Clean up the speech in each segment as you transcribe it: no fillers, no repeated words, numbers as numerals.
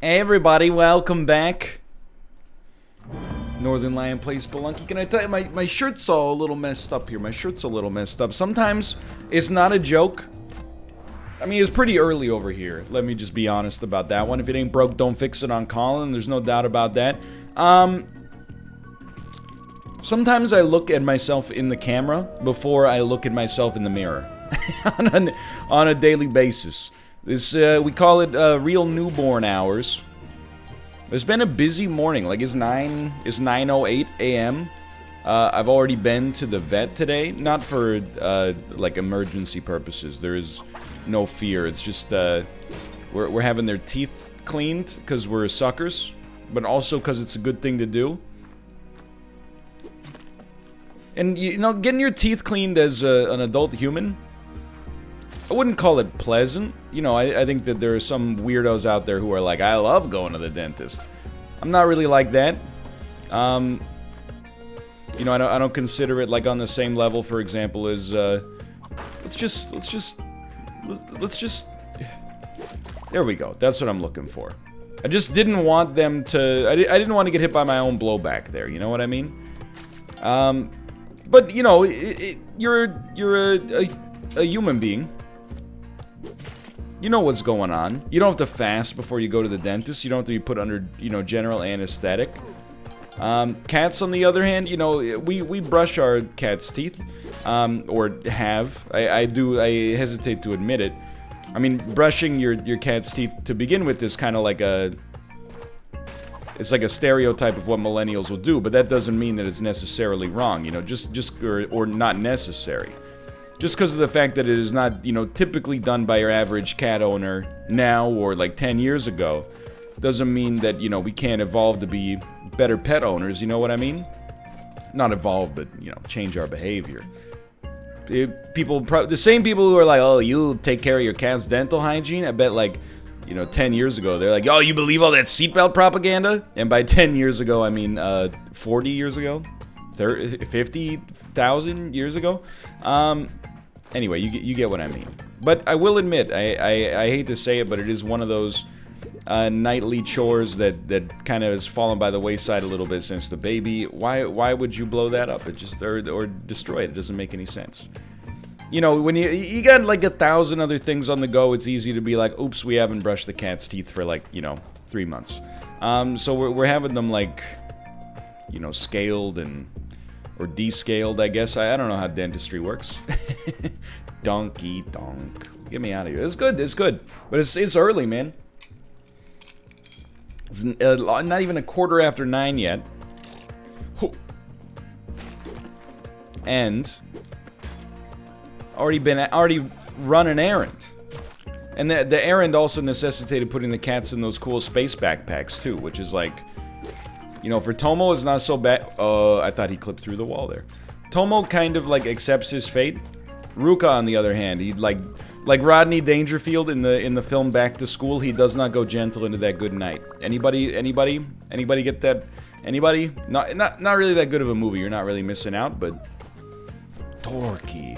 Hey everybody, welcome back. Northern Lion plays Spelunky. Can I tell you, my shirt's all a little messed up here. My shirt's a little messed up. Sometimes it's not a joke. I mean, it's pretty early over here. Let me just be honest about that one. If it ain't broke, don't fix it on Colin. There's no doubt about that. Sometimes I look at myself in the camera before I look at myself in the mirror. on a daily basis. This, we call it, real newborn hours. It's been a busy morning, like it's 9:08 a.m. I've already been to the vet today, not for, like, emergency purposes. There is no fear, it's just, we're having their teeth cleaned, because we're suckers, but also because it's a good thing to do. And, you know, getting your teeth cleaned as an adult human, I wouldn't call it pleasant. You know, I think that there are some weirdos out there who are like, I love going to the dentist. I'm not really like that. You know, I don't consider it like on the same level, for example, as let's just there we go. That's what I'm looking for. I just didn't want them to. I didn't want to get hit by my own blowback there. You know what I mean? But you know, you're a human being. You know what's going on. You don't have to fast before you go to the dentist. You don't have to be put under, you know, general anesthetic. Cats, on the other hand, you know, we brush our cat's teeth, or have. I hesitate to admit it. I mean, brushing your cat's teeth to begin with is kind of like it's like a stereotype of what millennials will do, but that doesn't mean that it's necessarily wrong, you know, or not necessary. Just because of the fact that it is not, you know, typically done by your average cat owner now or like 10 years ago, doesn't mean that, you know, we can't evolve to be better pet owners, you know what I mean? Not evolve, but, you know, change our behavior. The same people who are like, oh, you take care of your cat's dental hygiene, I bet, like, you know, 10 years ago, they're like, oh, you believe all that seatbelt propaganda? And by 10 years ago, I mean, 40 years ago? 50,000 years ago? Anyway, you get what I mean. But I will admit, I hate to say it, but it is one of those nightly chores that kind of has fallen by the wayside a little bit since the baby. Why would you blow that up? It just or destroy it? It doesn't make any sense. You know, when you got like 1,000 other things on the go, it's easy to be like, oops, we haven't brushed the cat's teeth for like, you know, 3 months. So we're having them like, you know, scaled or descaled, I guess. I don't know how dentistry works. Donkey donk. Get me out of here. It's good. But it's early, man. It's not even 9:15 yet. And already run an errand. And the errand also necessitated putting the cats in those cool space backpacks too, which is like, you know, for Tomo, it's not so bad. I thought he clipped through the wall there. Tomo kind of like accepts his fate. Ruka, on the other hand, he like Rodney Dangerfield in the film Back to School, he does not go gentle into that good night. Anybody get that? Anybody? Not really that good of a movie. You're not really missing out, but torque. If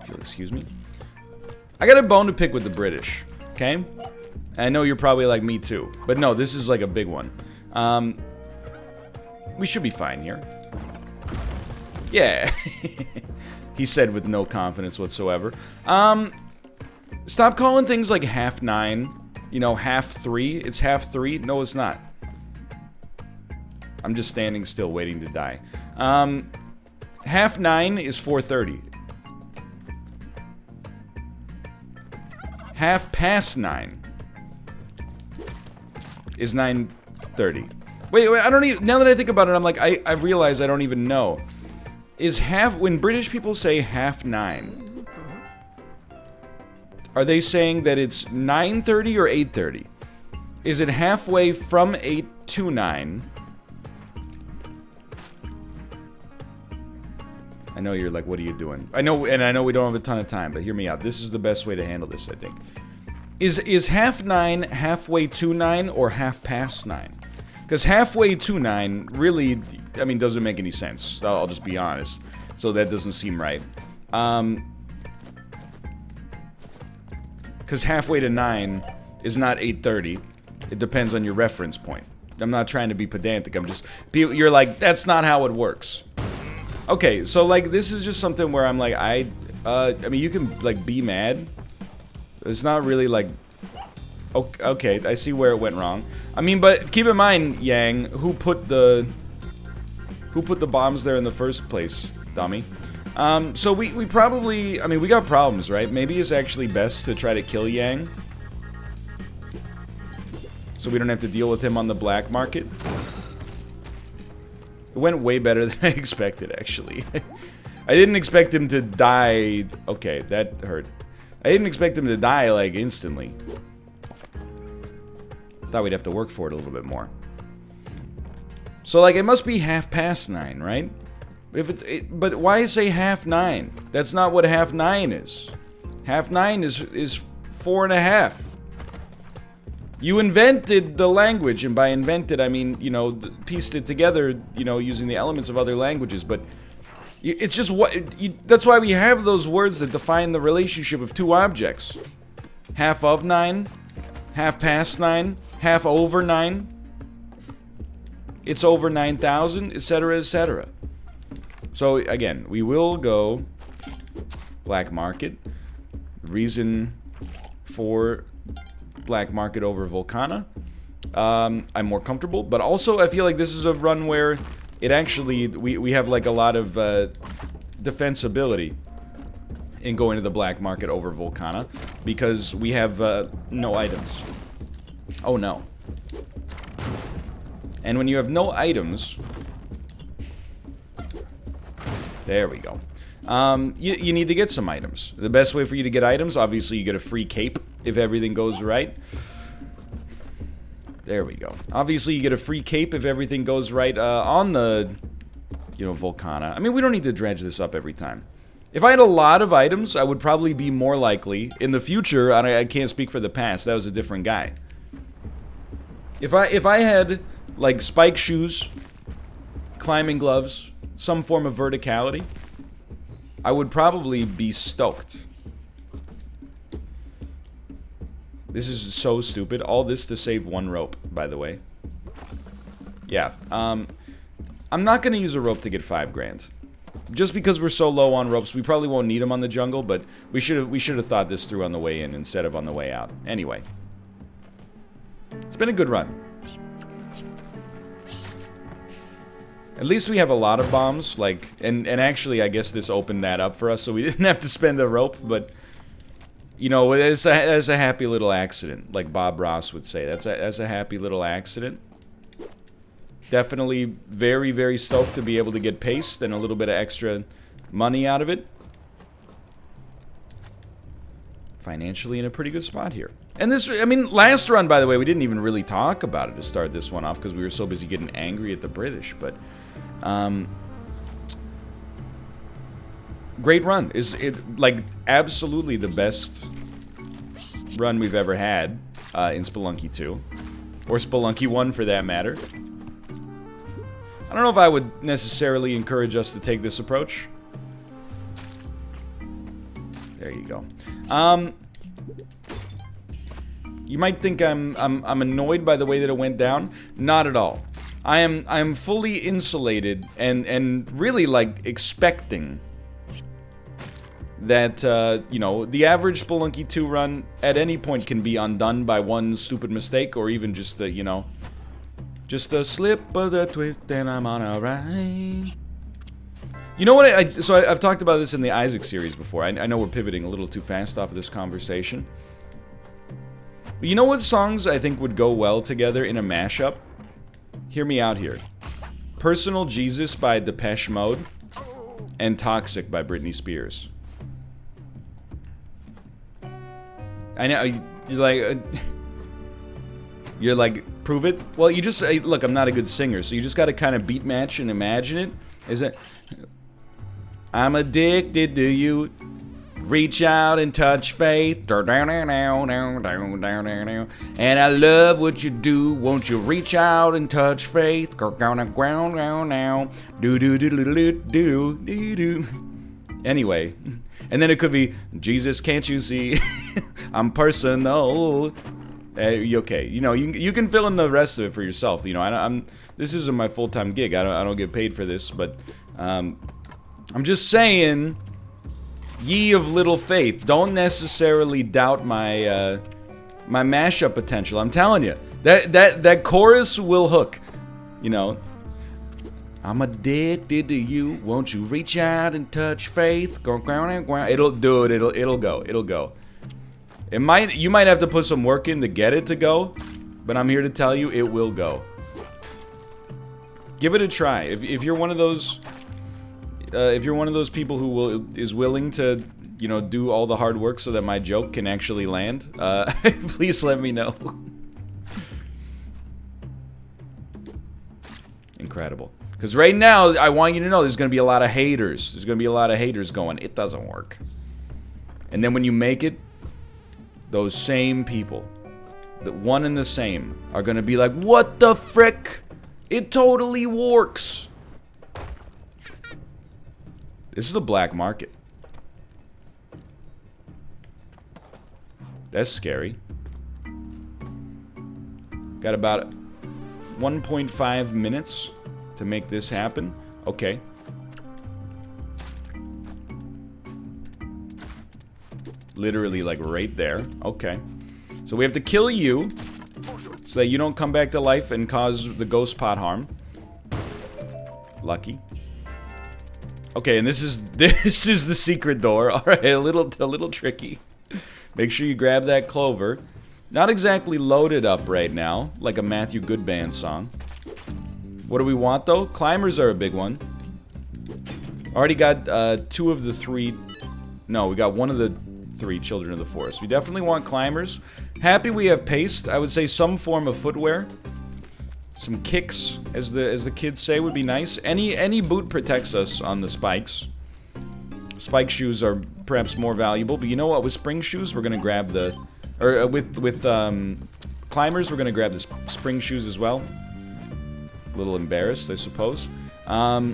you'll excuse me. I got a bone to pick with the British. Okay. I know you're probably like me too, but no, this is like a big one. We should be fine here. Yeah, he said with no confidence whatsoever. Stop calling things like 9:30, you know, 3:30. It's 3:30. No, it's not. I'm just standing still waiting to die. 9:30 is 4:30. 9:30 is 9:30. Wait, I don't even, now that I think about it, I'm like, I realize I don't even know. When British people say 9:30, are they saying that it's 9:30 or 8:30? Is it halfway from 8 to 9? I know you're like, what are you doing? I know we don't have a ton of time, but hear me out. This is the best way to handle this, I think. Is 9:30 halfway to 9 or 9:30? Because halfway to 9 really, I mean, doesn't make any sense. I'll just be honest. So that doesn't seem right. Because halfway to 9 is not 8:30. It depends on your reference point. I'm not trying to be pedantic. I'm just... You're like, that's not how it works. Okay, so, like, this is just something where I'm like, I mean, you can, like, be mad. It's not really, like... Okay, I see where it went wrong. I mean, but keep in mind, Yang, who put the bombs there in the first place, dummy? So we probably... I mean, we got problems, right? Maybe it's actually best to try to kill Yang. So we don't have to deal with him on the black market. It went way better than I expected, actually. I didn't expect him to die... Okay, that hurt. I didn't expect him to die, like, instantly. Thought we'd have to work for it a little bit more. So, like, it must be 9:30, right? But if it's... but why say 9:30? That's not what 9:30 is. 9:30 is 4:30. You invented the language, and by invented, I mean, you know, pieced it together, you know, using the elements of other languages, but it's just what... that's why we have those words that define the relationship of two objects. Half of 9, 9:30, half over 9, it's over 9,000, etc., etc. So, again, we will go black market. Reason for... black market over Volcano. I'm more comfortable, but also I feel like this is a run where it actually, we have like a lot of defensibility in going to the black market over Volcano, because we have no items. Oh no. And when you have no items, there we go. You need to get some items. The best way for you to get items, obviously you get a free cape if everything goes right. There we go. Obviously you get a free cape if everything goes right on the, you know, Volcano. I mean, we don't need to dredge this up every time. If I had a lot of items, I would probably be more likely, in the future, I can't speak for the past, that was a different guy. If I had, like, spike shoes, climbing gloves, some form of verticality, I would probably be stoked. This is so stupid. All this to save one rope, by the way. Yeah, I'm not gonna use a rope to get 5 grand. Just because we're so low on ropes, we probably won't need them on the jungle, but we should have thought this through on the way in instead of on the way out. Anyway. It's been a good run. At least we have a lot of bombs, like, and actually I guess this opened that up for us, so we didn't have to spend the rope, but, you know, it's a happy little accident, like Bob Ross would say. That's a happy little accident. Definitely very, very stoked to be able to get paste and a little bit of extra money out of it. Financially in a pretty good spot here. And this, I mean, last run, by the way, we didn't even really talk about it to start this one off because we were so busy getting angry at the British, but great run. Is it, like, absolutely the best run we've ever had in Spelunky 2. Or Spelunky 1, for that matter. I don't know if I would necessarily encourage us to take this approach. There you go. You might think I'm annoyed by the way that it went down. Not at all. I am fully insulated and really, like, expecting that you know, the average Spelunky 2 run at any point can be undone by one stupid mistake, or even just you know, just a slip of the twist and I'm on a ride. You know what? So I've talked about this in the Isaac series before. I know we're pivoting a little too fast off of this conversation. But you know what songs I think would go well together in a mashup? Hear me out here. Personal Jesus by Depeche Mode and Toxic by Britney Spears. I know, you're like, prove it? Well, you just, look, I'm not a good singer, so you just gotta kind of beat match and imagine it. Is it, I'm addicted to you, reach out and touch faith, and I love what you do, won't you reach out and touch faith, anyway, And then it could be, Jesus, can't you see? I'm personal. Okay, you know, you can fill in the rest of it for yourself. You know, this isn't my full-time gig. I don't get paid for this, but I'm just saying, ye of little faith, don't necessarily doubt my my mashup potential. I'm telling you, that chorus will hook. You know, I'm addicted to you. Won't you reach out and touch faith? It'll do it. It'll go. You might have to put some work in to get it to go, but I'm here to tell you it will go. Give it a try. If you're one of those people who is willing to, you know, do all the hard work so that my joke can actually land, please let me know. Incredible. Because right now, I want you to know there's going to be a lot of haters. There's going to be a lot of haters going, it doesn't work. And then when you make it, those same people, the one and the same, are going to be like, what the frick? It totally works. This is a black market. That's scary. Got about 1.5 minutes to make this happen. Okay. Literally, like, right there. Okay. So we have to kill you so that you don't come back to life and cause the ghost pot harm. Lucky. Okay, and this is the secret door. All right, a little tricky. Make sure you grab that clover. Not exactly loaded up right now, like a Matthew Good Band song. What do we want though? Climbers are a big one. Already got 2 of the 3. No, we got 1 of the 3 children of the forest. We definitely want climbers. Happy we have paste. I would say some form of footwear. Some kicks, as the kids say, would be nice. Any boot protects us on the spikes. Spike shoes are perhaps more valuable, but you know what? With spring shoes, we're gonna grab the, or with climbers, we're gonna grab the spring shoes as well. A little embarrassed, I suppose. I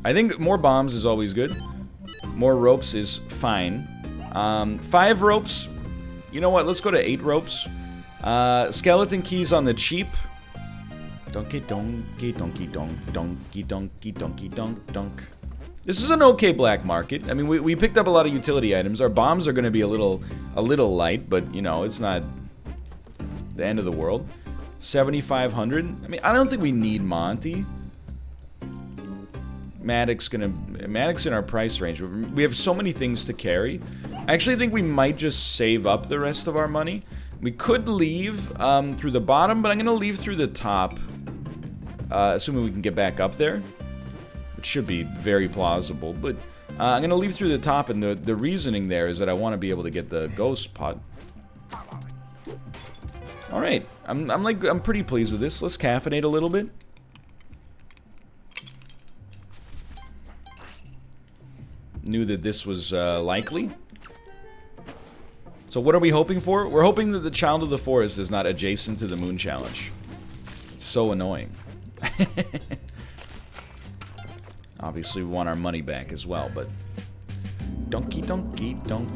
think more bombs is always good. More ropes is fine. 5 ropes. You know what? Let's go to 8 ropes. Skeleton keys on the cheap. Donkey donkey donkey donk donkey donkey donkey donk donk. This is an okay black market. I mean, we picked up a lot of utility items. Our bombs are going to be a little light, but you know, it's not the end of the world. 7,500. I mean, I don't think we need Monty. Maddox in our price range. We have so many things to carry. I actually think we might just save up the rest of our money. We could leave through the bottom, but I'm going to leave through the top. Assuming we can get back up there. Which should be very plausible. But I'm going to leave through the top, and the reasoning there is that I want to be able to get the ghost pot. Alright. I'm pretty pleased with this. Let's caffeinate a little bit. Knew that this was likely. So what are we hoping for? We're hoping that the Child of the Forest is not adjacent to the Moon Challenge. It's so annoying. Obviously we want our money back as well, but donkey donkey donk.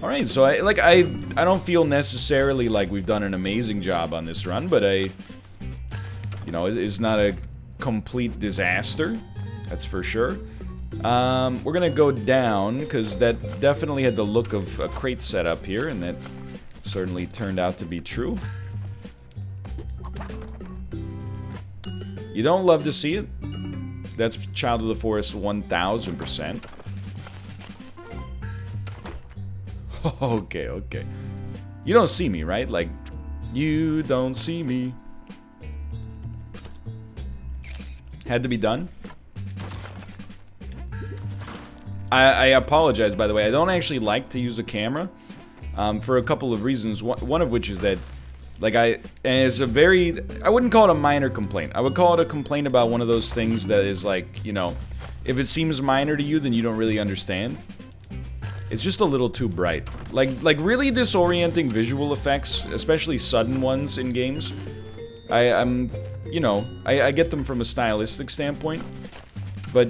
Alright, so I don't feel necessarily like we've done an amazing job on this run, but you know, it's not a complete disaster. That's for sure. We're gonna go down, because that definitely had the look of a crate setup here, and that certainly turned out to be true. You don't love to see it? That's Child of the Forest 1000%. Okay. You don't see me, right? Like, you don't see me. Had to be done? I apologize, by the way. I don't actually like to use a camera for a couple of reasons. One of which is that, like, and it's a very, I wouldn't call it a minor complaint. I would call it a complaint about one of those things that is like, you know, if it seems minor to you, then you don't really understand. It's just a little too bright. Like really disorienting visual effects, especially sudden ones in games. You know, I get them from a stylistic standpoint, but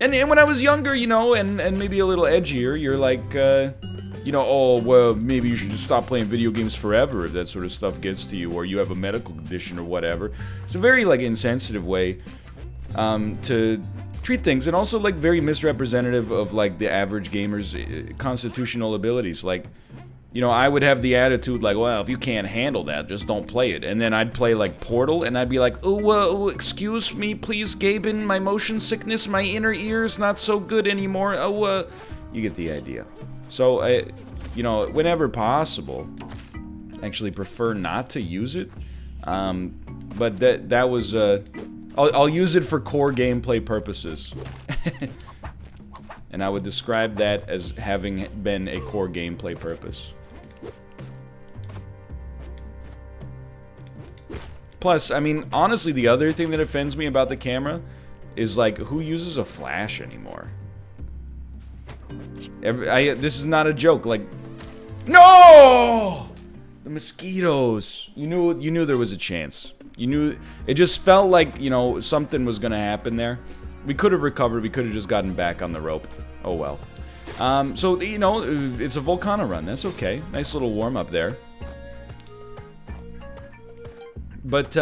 And when I was younger, you know, and maybe a little edgier, you're like, you know, oh, well, maybe you should just stop playing video games forever if that sort of stuff gets to you, or you have a medical condition or whatever. It's a very, like, insensitive way to treat things, and also, like, very misrepresentative of, like, the average gamer's constitutional abilities. Like, you know, I would have the attitude, like, well, if you can't handle that, just don't play it. And then I'd play, like, Portal, and I'd be like, oh, excuse me, please, Gaben, my motion sickness, my inner ear's not so good anymore. Oh, you get the idea. So, you know, whenever possible, I actually prefer not to use it. But that was, I'll use it for core gameplay purposes. And I would describe that as having been a core gameplay purpose. Plus, I mean, honestly, the other thing that offends me about the camera is, like, who uses a flash anymore? This is not a joke, like... No! The mosquitoes. You knew there was a chance. You knew... It just felt like, you know, something was gonna happen there. We could have recovered, we could have just gotten back on the rope. Oh well. So, you know, it's a Volcano run, that's okay. Nice little warm-up there. But,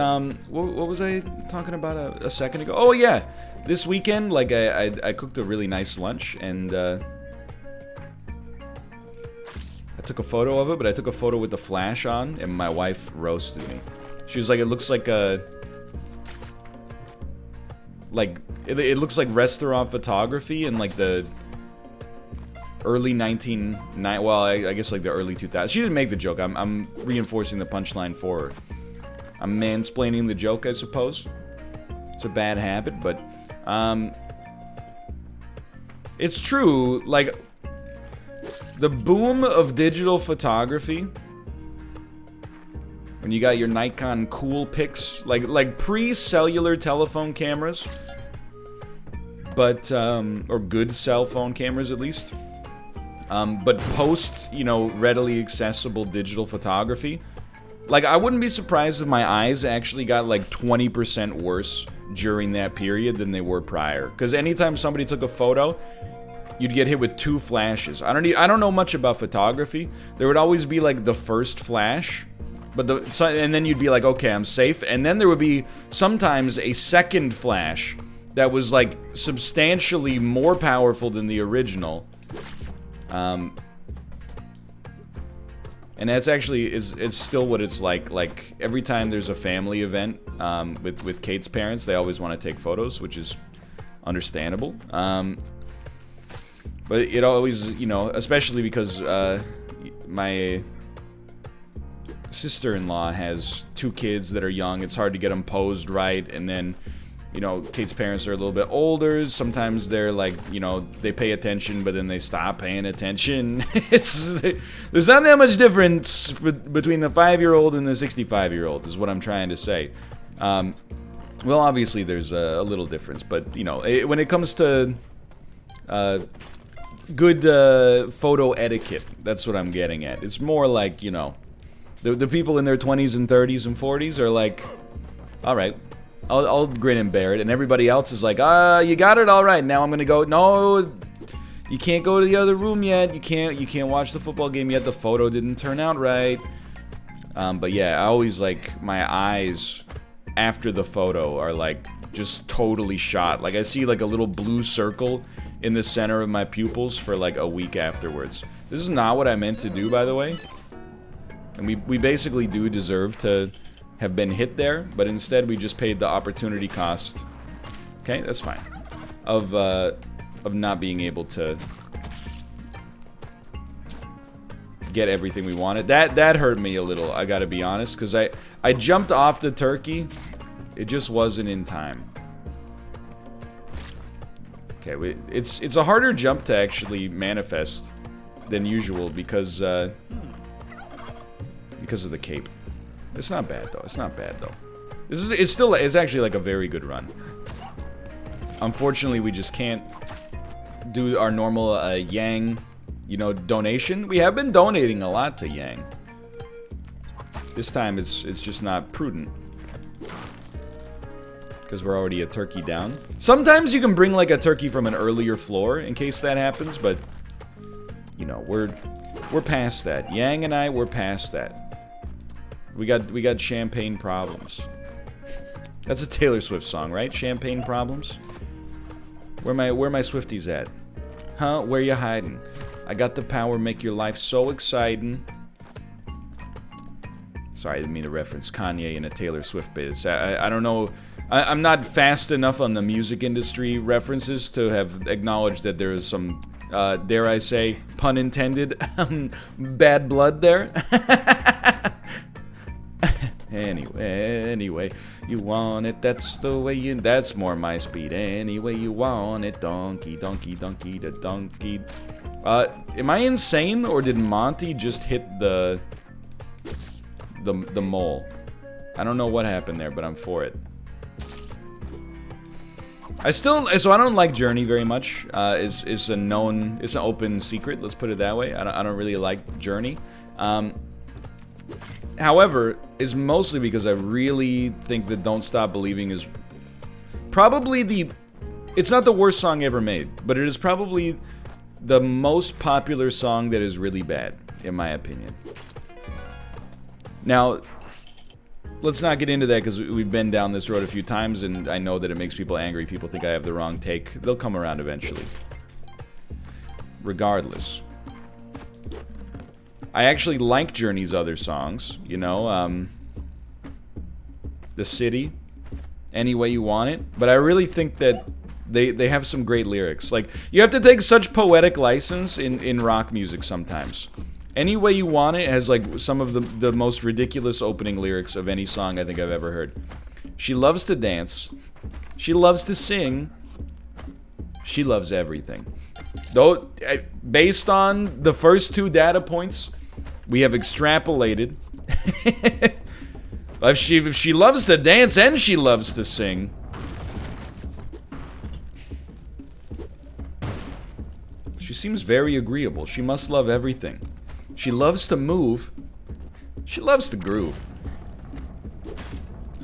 what was I talking about a second ago? Oh, yeah! This weekend, like, I cooked a really nice lunch, and, I took a photo of it, but I took a photo with the flash on, and my wife roasted me. She was like, it looks like a... Like, it looks like restaurant photography in, like, the early 1990s, well, I guess, like, the early 2000s. She didn't make the joke. I'm reinforcing the punchline for her. I'm mansplaining the joke, I suppose. It's a bad habit, but, it's true, like, the boom of digital photography, when you got your Nikon cool pics, like pre-cellular telephone cameras, but, or good cell phone cameras at least, but post, you know, readily accessible digital photography. Like, I wouldn't be surprised if my eyes actually got, like, 20% worse during that period than they were prior. Because anytime somebody took a photo, you'd get hit with 2 flashes. I don't know much about photography. There would always be, like, the first flash, but and then you'd be like, okay, I'm safe. And then there would be sometimes a second flash that was, like, substantially more powerful than the original. And that's actually, it's still what it's like. Like, every time there's a family event with Kate's parents, they always want to take photos, which is understandable. But it always, you know, especially because my sister-in-law has 2 kids that are young. It's hard to get them posed right, and then, you know, Kate's parents are a little bit older. Sometimes they're like, you know, they pay attention, but then they stop paying attention. There's not that much difference between the 5-year-old and the 65-year-old, is what I'm trying to say. Well, obviously there's a little difference, but, you know, when it comes to good photo etiquette, that's what I'm getting at. It's more like, you know, the people in their 20s and 30s and 40s are like, alright, I'll grin and bear it, and everybody else is like, you got it, all right. Now I'm gonna go. No, you can't go to the other room yet. You can't watch the football game yet. The photo didn't turn out right. But yeah, I always, like, my eyes after the photo are, like, just totally shot. Like, I see, like, a little blue circle in the center of my pupils for, like, a week afterwards. This is not what I meant to do, by the way. And we basically do deserve to have been hit there, but instead we just paid the opportunity cost. Okay, that's fine. Of not being able to get everything we wanted. That hurt me a little, I gotta be honest, because I jumped off the turkey. It just wasn't in time. Okay, it's a harder jump to actually manifest than usual because of the cape. It's not bad though. It's not bad though. It's actually like a very good run. Unfortunately, we just can't do our normal Yang, you know, donation. We have been donating a lot to Yang. This time it's just not prudent. because we're already a turkey down. Sometimes you can bring like a turkey from an earlier floor in case that happens, but you know, we're past that. Yang and I, we're past that. We got champagne problems. That's a Taylor Swift song, right? Champagne problems. Where my Swifties at? Huh? Where you hiding? I got the power, make your life so exciting. Sorry, I didn't mean to reference Kanye in a Taylor Swift bit. I don't know. I'm not fast enough on the music industry references to have acknowledged that there is some, dare I say, pun intended, bad blood there. Anyway, you want it, that's the way you... That's more my speed. Anyway, you want it, donkey, donkey, donkey, the donkey. Am I insane, or did Monty just hit the mole? I don't know what happened there, but I'm for it. So I don't like Journey very much. It's an open secret, let's put it that way. I don't really like Journey. However, it's mostly because I really think that Don't Stop Believing is probably it's not the worst song ever made, but it is probably the most popular song that is really bad, in my opinion. Now, let's not get into that because we've been down this road a few times, and I know that it makes people angry. People think I have the wrong take. They'll come around eventually. Regardless. I actually like Journey's other songs, you know, The City, Any Way You Want It, but I really think that they have some great lyrics. Like, you have to take such poetic license in rock music sometimes. Any Way You Want It has, like, some of the most ridiculous opening lyrics of any song I think I've ever heard. She loves to dance. She loves to sing. She loves everything. Though, based on the first two data points, we have extrapolated. If she loves to dance and she loves to sing. She seems very agreeable. She must love everything. She loves to move. She loves to groove.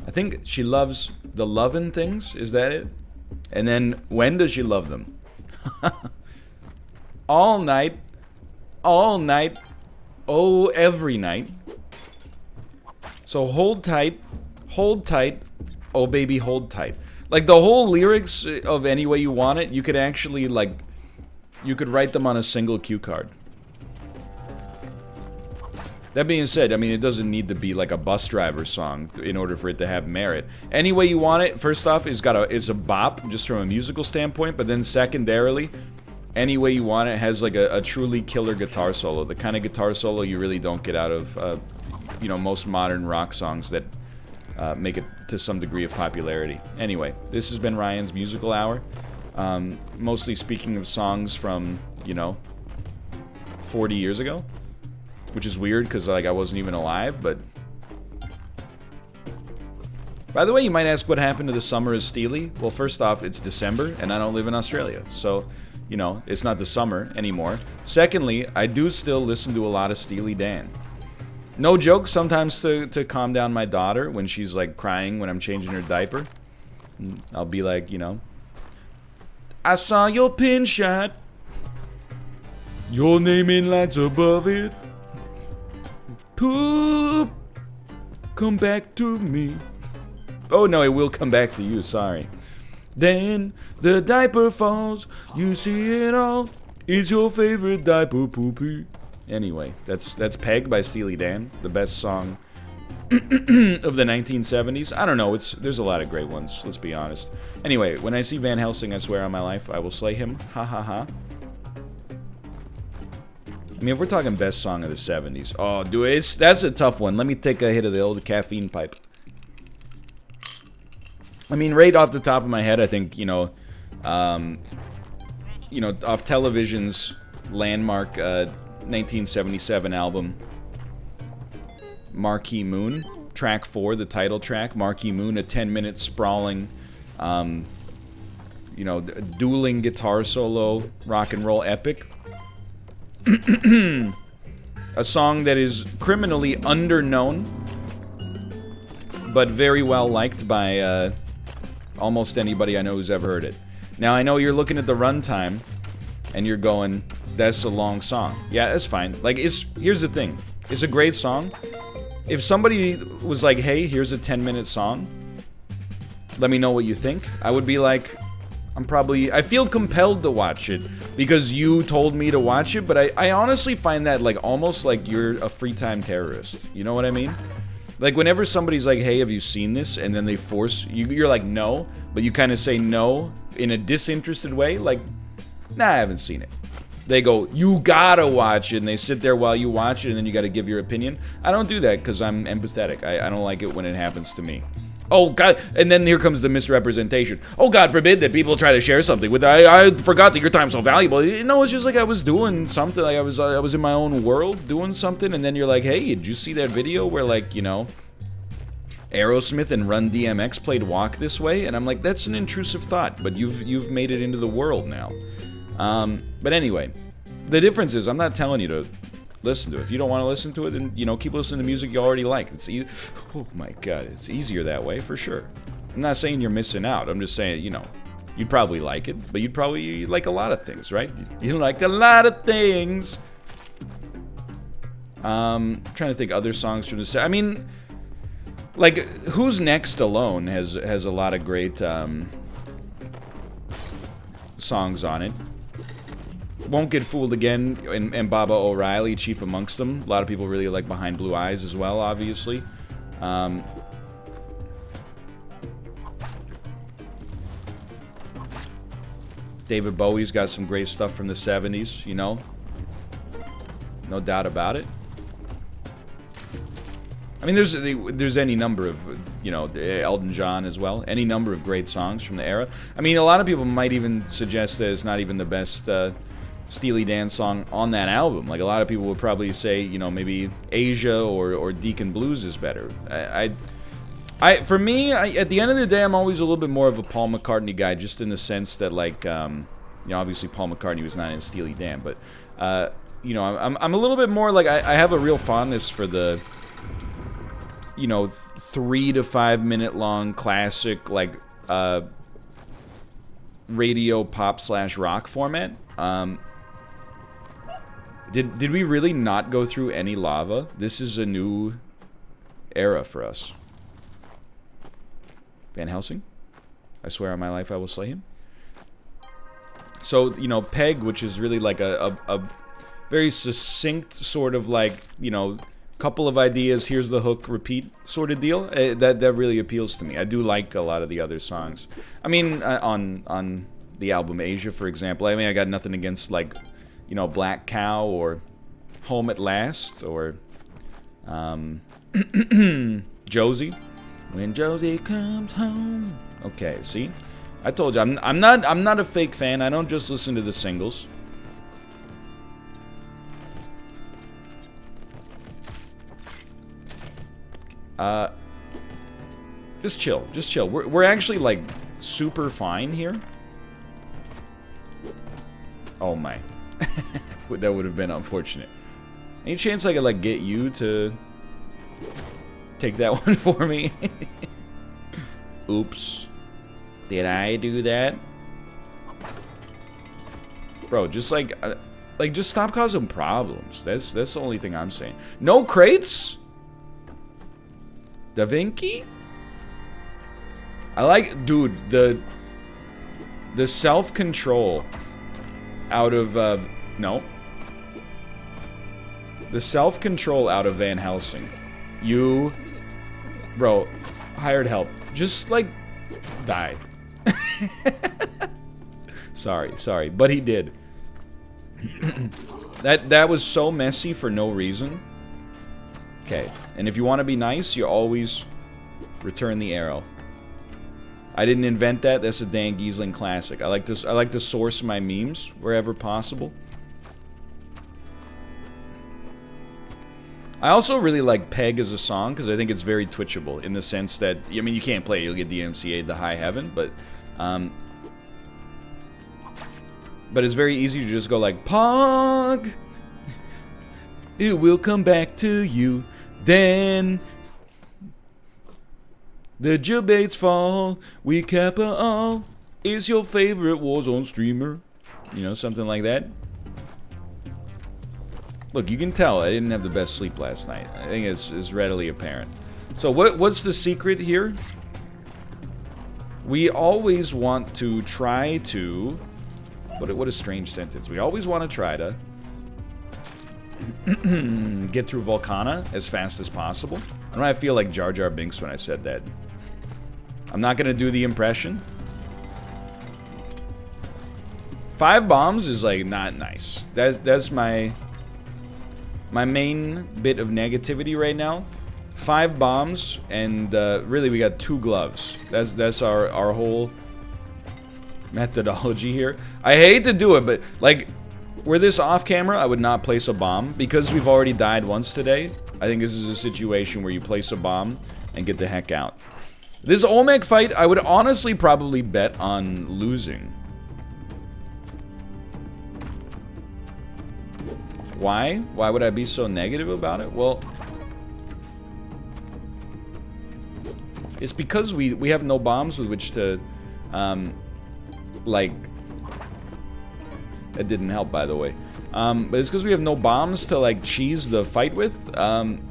I think she loves the lovin' things. Is that it? And then, when does she love them? All night. All night. Oh, every night. So hold tight. Hold tight. Oh, baby, hold tight. Like, the whole lyrics of Any Way You Want It, you could actually, like... You could write them on a single cue card. That being said, I mean, it doesn't need to be like a bus driver song in order for it to have merit. Any Way You Want It, first off, is a bop, just from a musical standpoint, but then secondarily, Any Way You Want It has like a truly killer guitar solo. The kind of guitar solo you really don't get out of, you know, most modern rock songs that make it to some degree of popularity. Anyway, this has been Ryan's Musical Hour. Mostly speaking of songs from, you know, 40 years ago. Which is weird, because, like, I wasn't even alive, but... By the way, you might ask what happened to the summer of Steely. Well, first off, it's December, and I don't live in Australia. So, you know, it's not the summer anymore. Secondly, I do still listen to a lot of Steely Dan. No joke, sometimes to calm down my daughter when she's, like, crying when I'm changing her diaper. I'll be like, you know... I saw your pin shot. Your name in lights above it. Poop, come back to me. Oh no, it will come back to you, sorry. Then the diaper falls, you see it all. It's your favorite diaper poopy. Anyway, that's Peg by Steely Dan, the best song of the 1970s. I don't know, there's a lot of great ones, let's be honest. Anyway, when I see Van Helsing, I swear on my life, I will slay him. Ha ha ha. I mean, if we're talking best song of the 70s... Oh, dude, that's a tough one. Let me take a hit of the old caffeine pipe. I mean, right off the top of my head, I think, you know, off Television's landmark 1977 album, Marquee Moon, track 4, the title track, Marquee Moon, a 10-minute sprawling, you know, dueling guitar solo, rock and roll epic. A song that is criminally underknown, but very well liked by almost anybody I know who's ever heard it. Now, I know you're looking at the runtime, and you're going, that's a long song. Yeah, that's fine. Like, here's the thing. It's a great song. If somebody was like, hey, here's a 10-minute song, let me know what you think, I would be like, I feel compelled to watch it because you told me to watch it, but I honestly find that, like, almost like you're a free-time terrorist. You know what I mean? Like, whenever somebody's like, hey, have you seen this? And then they force you, you're like, no, but you kind of say no in a disinterested way, like, nah, I haven't seen it. They go, you gotta watch it, and they sit there while you watch it, and then you gotta give your opinion. I don't do that because I'm empathetic. I don't like it when it happens to me. Oh, God, and then here comes the misrepresentation. Oh, God forbid that people try to share something with, I forgot that your time's so valuable. No, it's just like I was doing something, like I was in my own world doing something, and then you're like, hey, did you see that video where, like, you know, Aerosmith and Run DMX played Walk This Way? And I'm like, that's an intrusive thought, but you've made it into the world now. But anyway, the difference is I'm not telling you to listen to it. If you don't want to listen to it, then, you know, keep listening to music you already like. Oh my God, it's easier that way for sure. I'm not saying you're missing out. I'm just saying, you know, you'd probably like it, but you'd probably like a lot of things, right? You like a lot of things. Trying to think other songs from the set. I mean, like, Who's Next Alone has a lot of great songs on it. Won't Get Fooled Again and Baba O'Reilly, chief amongst them. A lot of people really like Behind Blue Eyes as well, obviously. David Bowie's got some great stuff from the 70s, you know. No doubt about it. I mean, there's any number of, you know, Elton John as well. Any number of great songs from the era. I mean, a lot of people might even suggest that it's not even the best Steely Dan song on that album. Like, a lot of people would probably say, you know, maybe Asia or Deacon Blues is better. For me, at the end of the day, I'm always a little bit more of a Paul McCartney guy, just in the sense that, like, you know, obviously Paul McCartney was not in Steely Dan, but, you know, I'm a little bit more, like, I have a real fondness for the, you know, 3 to 5 minute long classic, like, radio pop / rock format. Did we really not go through any lava? This is a new era for us. Van Helsing? I swear on my life I will slay him. So, you know, Peg, which is really like a very succinct sort of, like, you know, couple of ideas, here's the hook, repeat sort of deal. That really appeals to me. I do like a lot of the other songs. I mean, on the album Asia, for example, I mean, I got nothing against, like, you know, Black Cow or Home at Last or Josie. When Josie comes home. Okay, see? I told you, I'm not a fake fan. I don't just listen to the singles. Just chill. Just chill. We're actually, like, super fine here. Oh my. That would have been unfortunate. Any chance I could, like, get you to take that one for me? Oops. Did I do that? Bro, just like, just stop causing problems. That's the only thing I'm saying. No crates? Da Vinci? I like, dude, the self-control out of, no. The self-control out of Van Helsing. You, bro, hired help. Just, like, die. Sorry, but he did. That was so messy for no reason. Okay, and if you want to be nice, you always return the arrow. I didn't invent that. That's a Dan Giesling classic. I like to source my memes wherever possible. I also really like Peg as a song because I think it's very twitchable in the sense that, I mean, you can't play it, you'll get DMCA'd to high heaven, but it's very easy to just go like, Pog, it will come back to you, then The debates fall, we cap all. Is your favorite Warzone streamer? You know, something like that. Look, you can tell I didn't have the best sleep last night. I think it's readily apparent. So what's the secret here? We always want to try to... What a strange sentence. We always want to try to get through Volcano as fast as possible. I know I feel like Jar Jar Binks when I said that. I'm not going to do the impression. 5 bombs is like not nice. That's my main bit of negativity right now. 5 bombs and really we got 2 gloves. That's our whole methodology here. I hate to do it, but like were this off camera, I would not place a bomb because we've already died once today. I think this is a situation where you place a bomb and get the heck out. This Olmec fight, I would honestly probably bet on losing. Why? Why would I be so negative about it? Well, it's because we have no bombs with which to, like, that didn't help, by the way. But it's because we have no bombs to, like, cheese the fight with.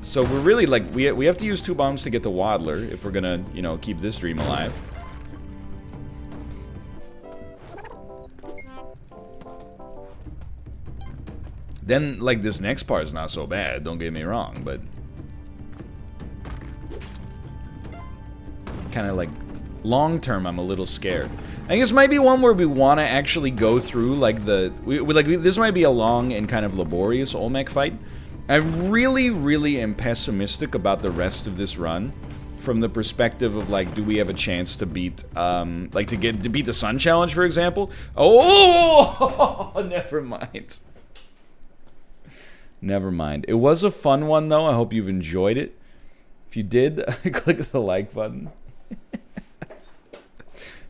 So we're really, like, we have to use 2 bombs to get to Waddler if we're gonna, you know, keep this dream alive. Then, like, this next part is not so bad, don't get me wrong, but... kind of, like, long-term, I'm a little scared. I think this might be one where we want to actually go through, like, this might be a long and kind of laborious Olmec fight. I really am pessimistic about the rest of this run. From the perspective of, like, do we have a chance to beat, like, to beat the Sun Challenge, for example? Oh! Never mind. Never mind. It was a fun one, though. I hope you've enjoyed it. If you did, click the like button.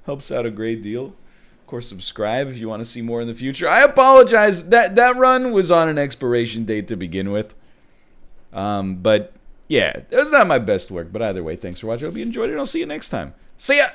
Helps out a great deal. Of course, subscribe if you want to see more in the future. I apologize. That run was on an expiration date to begin with. But, yeah, it was not my best work. But either way, thanks for watching. I hope you enjoyed it, and I'll see you next time. See ya!